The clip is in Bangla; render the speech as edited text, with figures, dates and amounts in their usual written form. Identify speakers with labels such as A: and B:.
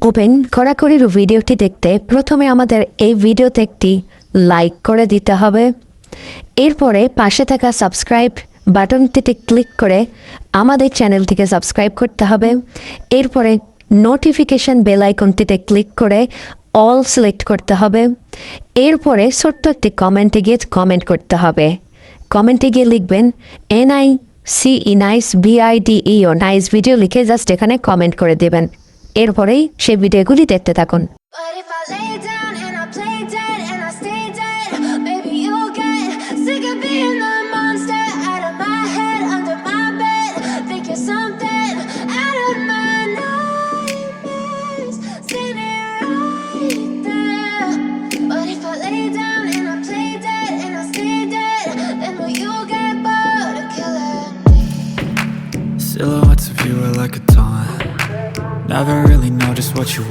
A: ওপেন কড়াকড়ির ভিডিওটি দেখতে প্রথমে আমাদের এই ভিডিওতে একটি লাইক করে দিতে হবে। এরপরে পাশে থাকা সাবস্ক্রাইব বাটনটিতে ক্লিক করে আমাদের চ্যানেলটিকে সাবস্ক্রাইব করতে হবে। এরপরে নোটিফিকেশন বেল আইকনটিতে ক্লিক করে অল সিলেক্ট করতে হবে। এরপরে ছোট্ট একটি কমেন্টে গিয়ে কমেন্ট করতে হবে। কমেন্টে গিয়ে লিখবেন NICE nice BIDEO nice video লিখে জাস্ট এখানে কমেন্ট করে দেবেন। এরপরেই সেই ভিডিওগুলি দেখতে থাকুন।
B: But if I lay down and I play dead and I stay dead, maybe you'll get sick of being the monster out of my head, under my bed. Think you're something out of my nightmares, standing right there. But if I lay down and I play dead and I stay dead, then will you get bored of killing me?
C: Silhouettes of you are like a taunt. Never really know just what you